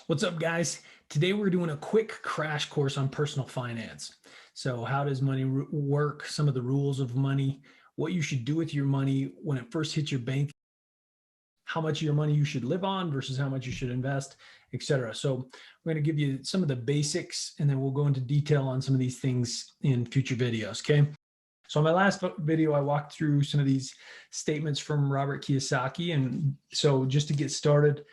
What's up, guys? Today we're doing a quick crash course on personal finance. So, how does money work? Some of the rules of money, what you should do with your money when it first hits your bank, how much of your money you should live on versus how much you should invest, etc. So, we're going to give you some of the basics and then we'll go into detail on some of these things in future videos. Okay. So, in my last video, I walked through some of these statements from Robert Kiyosaki. And so, just to get started,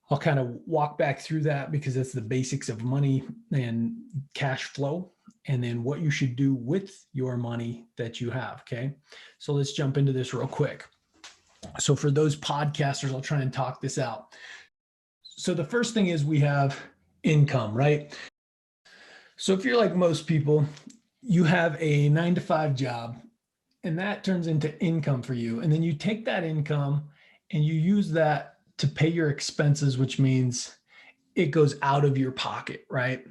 I'll kind of walk back through that because that's the basics of money and cash flow, and then what you should do with your money that you have. Okay. So let's jump into this real quick. So for those podcasters, I'll try and talk this out. So the first thing is we have income, right? So if you're like most people, you have a 9 to 5 job and that turns into income for you. And then you take that income and you use that to pay your expenses, which means it goes out of your pocket, right?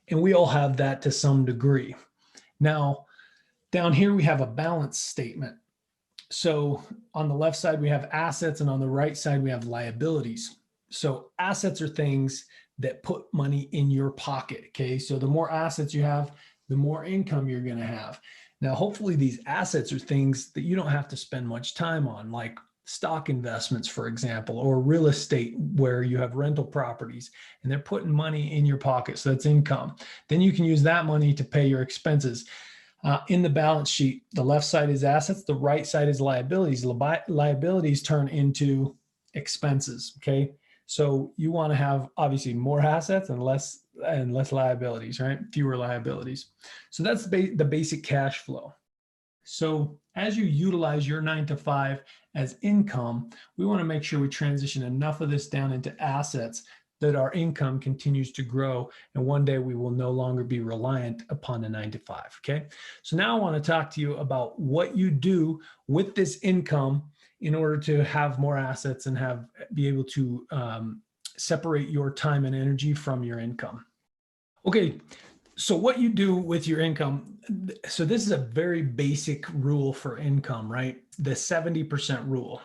And we all have that to some degree. Now, down here, we have a balance statement. So on the left side, we have assets, and on the right side, we have liabilities. So assets are things that put money in your pocket, okay? So the more assets you have, the more income you're gonna have. Now, hopefully these assets are things that you don't have to spend much time on, like stock investments, for example, or real estate where you have rental properties and they're putting money in your pocket. So that's income. Then you can use that money to pay your expenses. In the balance sheet, the left side is assets, the right side is liabilities. Liabilities turn into expenses, okay? So you want to have obviously more assets and less liabilities, right? Fewer liabilities. So that's the basic cash flow. So as you utilize your 9 to 5 as income, we want to make sure we transition enough of this down into assets that our income continues to grow. And one day we will no longer be reliant upon a 9 to 5. Okay. So now I want to talk to you about what you do with this income in order to have more assets and be able to separate your time and energy from your income. Okay. So what you do with your income, so this is a very basic rule for income, right? The 70% rule.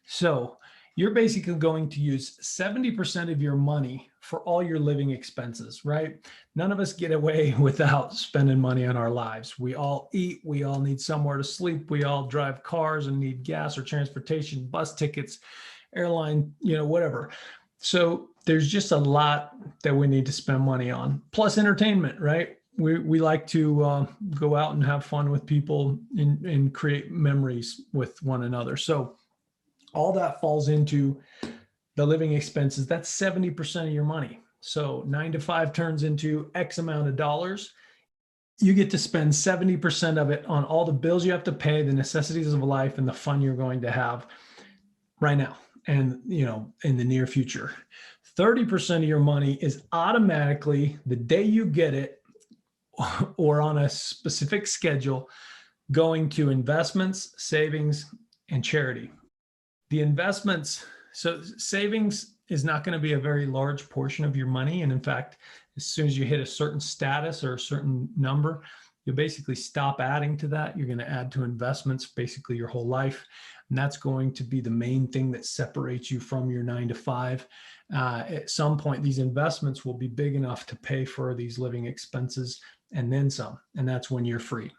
So you're basically going to use 70% of your money for all your living expenses, right? None of us get away without spending money on our lives. We all eat, we all need somewhere to sleep, we all drive cars and need gas or transportation, bus tickets, airline, whatever. So there's just a lot that we need to spend money on, plus entertainment, right? We like to go out and have fun with people and create memories with one another. So all that falls into the living expenses. That's 70% of your money. So 9 to 5 turns into X amount of dollars. You get to spend 70% of it on all the bills you have to pay, the necessities of life, and the fun you're going to have right now and in the near future. 30% of your money is automatically, the day you get it or on a specific schedule, going to investments, savings, and charity. The investments, so savings is not going to be a very large portion of your money. And in fact, as soon as you hit a certain status or a certain number, you'll basically stop adding to that. You're going to add to investments basically your whole life. And that's going to be the main thing that separates you from your 9 to 5. At some point, these investments will be big enough to pay for these living expenses and then some. And that's when you're free.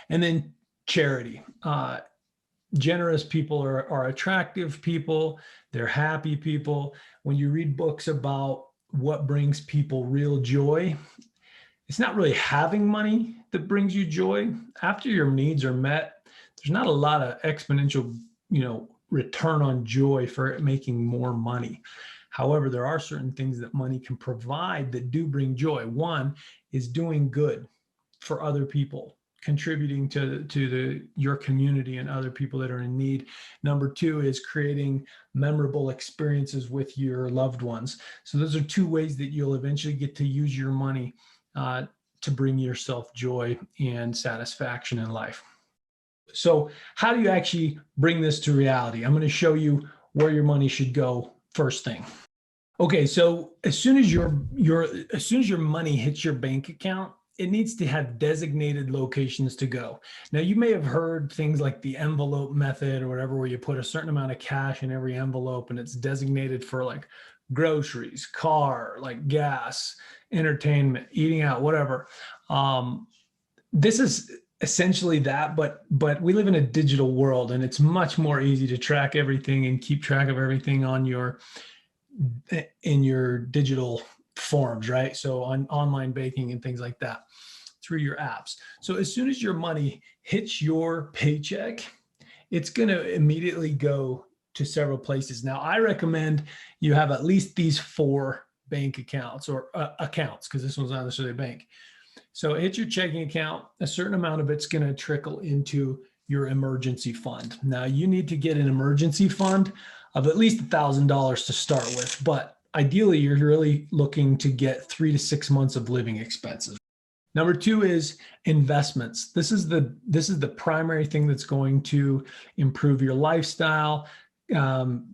And then charity. Generous people are attractive people. They're happy people. When you read books about what brings people real joy, it's not really having money that brings you joy. After your needs are met, there's not a lot of exponential, return on joy for making more money. However, there are certain things that money can provide that do bring joy. One is doing good for other people, contributing to your community and other people that are in need. Number 2 is creating memorable experiences with your loved ones. So those are 2 ways that you'll eventually get to use your money to bring yourself joy and satisfaction in life. So how do you actually bring this to reality? I'm going to show you where your money should go first thing. Okay, so as soon as your money hits your bank account, it needs to have designated locations to go. Now, you may have heard things like the envelope method or whatever, where you put a certain amount of cash in every envelope and it's designated for like groceries, car, like gas, entertainment, eating out, whatever. Um, this is essentially that, but we live in a digital world, and it's much more easy to track everything and keep track of everything on your in your digital forms, right? So on online banking and things like that through your apps. So as soon as your money hits your paycheck, it's going to immediately go to several places. Now, I recommend you have at least these 4 bank accounts or accounts, because this one's not necessarily a bank. So hit your checking account. A certain amount of it's going to trickle into your emergency fund. Now, you need to get an emergency fund of at least $1,000 to start with, but ideally, you're really looking to get 3 to 6 months of living expenses. Number 2 is investments. This is the primary thing that's going to improve your lifestyle, um,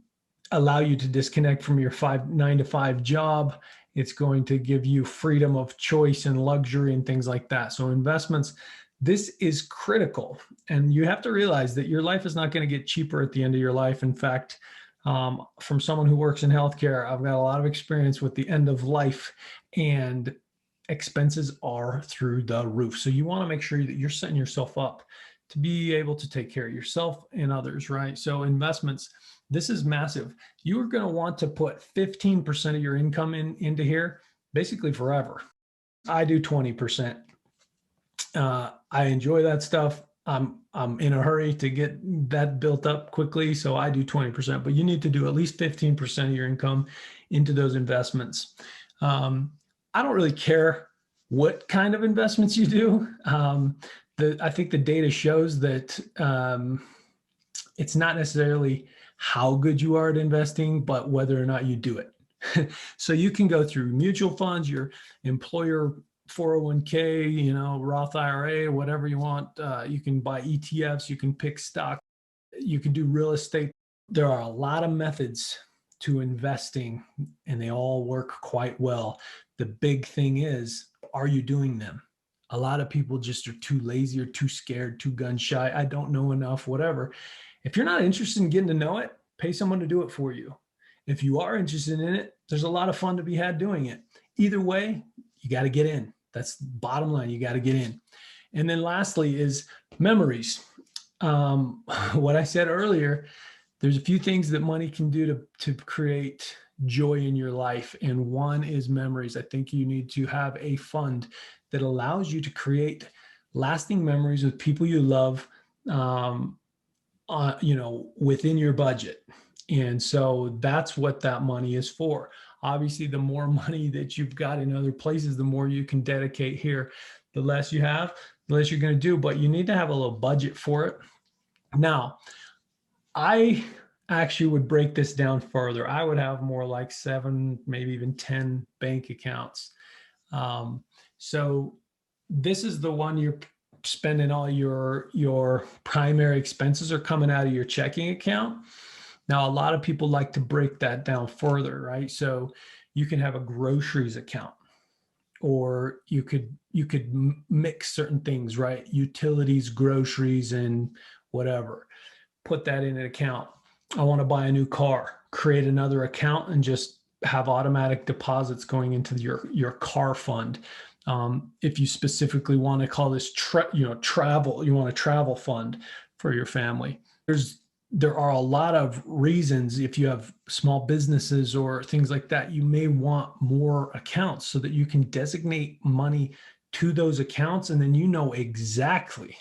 allow you to disconnect from your 9 to 5 job. It's going to give you freedom of choice and luxury and things like that. So investments, this is critical. And you have to realize that your life is not going to get cheaper at the end of your life. In fact, from someone who works in healthcare, I've got a lot of experience with the end of life, and expenses are through the roof. So you want to make sure that you're setting yourself up to be able to take care of yourself and others, right? So investments, this is massive. You are going to want to put 15% of your income into here basically forever. I do 20%. I enjoy that stuff. I'm in a hurry to get that built up quickly, so I do 20%, but you need to do at least 15% of your income into those investments. I don't really care what kind of investments you do. I think the data shows that it's not necessarily how good you are at investing, but whether or not you do it. So you can go through mutual funds, your employer 401k, Roth IRA, whatever you want. You can buy ETFs, you can pick stock, you can do real estate. There are a lot of methods to investing, and they all work quite well. The big thing is, are you doing them? A lot of people just are too lazy or too scared, too gun shy. I don't know enough, whatever. If you're not interested in getting to know it, pay someone to do it for you. If you are interested in it, there's a lot of fun to be had doing it. Either way, you got to get in. That's the bottom line. You got to get in. And then lastly is memories. What I said earlier, there's a few things that money can do to create joy in your life. And one is memories. I think you need to have a fund that allows you to create lasting memories with people you love, within your budget. And so that's what that money is for. Obviously, the more money that you've got in other places, the more you can dedicate here. The less you have, the less you're going to do, but you need to have a little budget for it. Now, I actually would break this down further. I would have more like 7, maybe even 10 bank accounts. So this is the one you're spending all your primary expenses are coming out of your checking account. Now, a lot of people like to break that down further, right? So you can have a groceries account, or you could mix certain things, right? Utilities, groceries, and whatever. Put that in an account. I want to buy a new car, create another account and just have automatic deposits going into your car fund. If you specifically want to call this travel, you want a travel fund for your family. There are a lot of reasons. If you have small businesses or things like that, you may want more accounts so that you can designate money to those accounts, and then you know exactly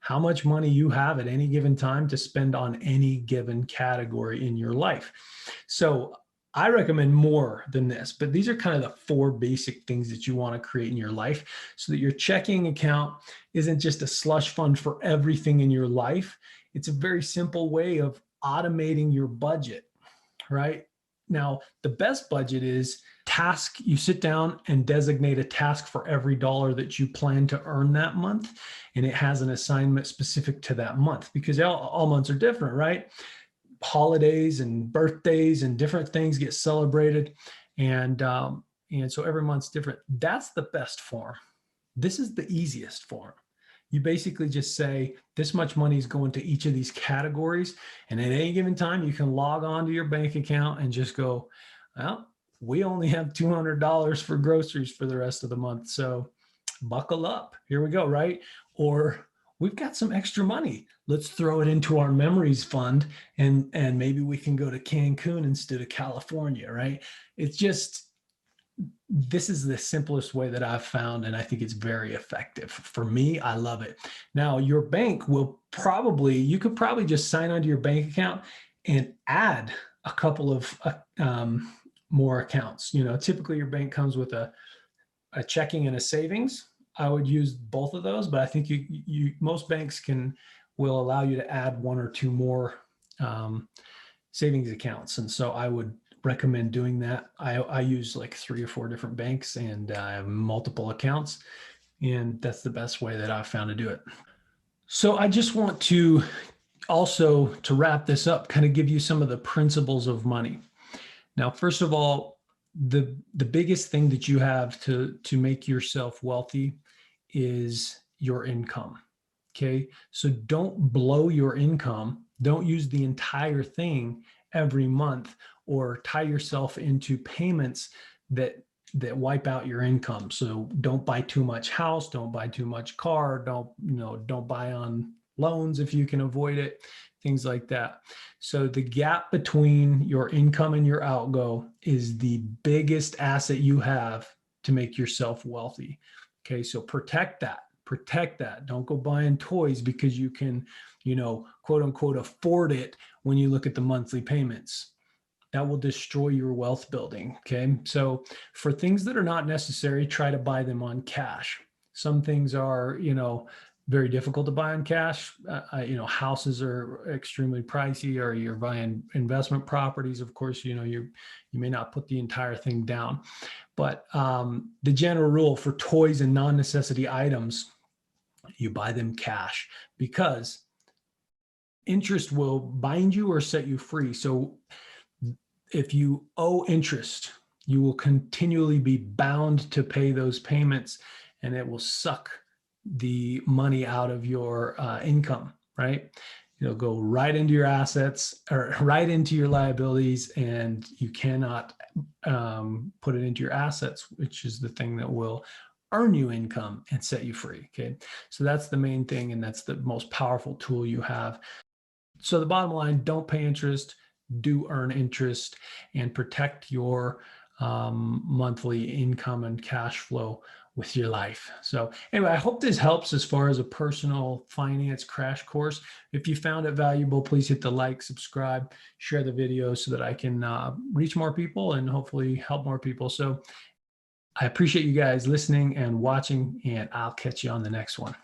how much money you have at any given time to spend on any given category in your life. So I recommend more than this, but these are kind of the 4 basic things that you want to create in your life so that your checking account isn't just a slush fund for everything in your life. It's a very simple way of automating your budget, right? Now, the best budget is task. You sit down and designate a task for every dollar that you plan to earn that month, and it has an assignment specific to that month, because all months are different, right? Holidays and birthdays and different things get celebrated, and so every month's different. That's the best form. This is the easiest form. You basically just say this much money is going to each of these categories, and at any given time you can log on to your bank account and just go, Well, we only have $200 for groceries for the rest of the month. So buckle up. Here we go, right? Or we've got some extra money. Let's throw it into our memories fund and maybe we can go to Cancun instead of California, right? It's just, this is the simplest way that I've found, and I think it's very effective. For me, I love it. Now, your bank will probably, you could probably just sign onto your bank account and add a couple of more accounts. You know, typically your bank comes with a checking and a savings. I would use both of those, but I think most banks will allow you to add one or two more savings accounts. And so I would recommend doing that. I use like 3 or 4 different banks and I have multiple accounts, and that's the best way that I've found to do it. So I just want to also, to wrap this up, kind of give you some of the principles of money. Now, first of all, the biggest thing that you have to make yourself wealthy is your income. Okay. So don't blow your income. Don't use the entire thing every month or tie yourself into payments that wipe out your income. So don't buy too much house, don't buy too much car, don't buy on loans if you can avoid it, things like that. So the gap between your income and your outgo is the biggest asset you have to make yourself wealthy. Okay, so protect that. Don't go buying toys because you can, quote unquote, afford it when you look at the monthly payments. That will destroy your wealth building. Okay, so for things that are not necessary, try to buy them on cash. Some things are, very difficult to buy on cash. Houses are extremely pricey, or you're buying investment properties. Of course, you may not put the entire thing down, but the general rule for toys and non-necessity items, you buy them cash, because interest will bind you or set you free. So if you owe interest, you will continually be bound to pay those payments, and it will suck the money out of your income, right? It'll go right into your assets or right into your liabilities, and you cannot put it into your assets, which is the thing that will earn you income and set you free. Okay, so that's the main thing, and that's the most powerful tool you have. So the bottom line, don't pay interest, do earn interest, and protect your monthly income and cash flow with your life. So anyway, I hope this helps as far as a personal finance crash course. If you found it valuable, please hit the like, subscribe, share the video so that I can reach more people and hopefully help more people. So I appreciate you guys listening and watching, and I'll catch you on the next one.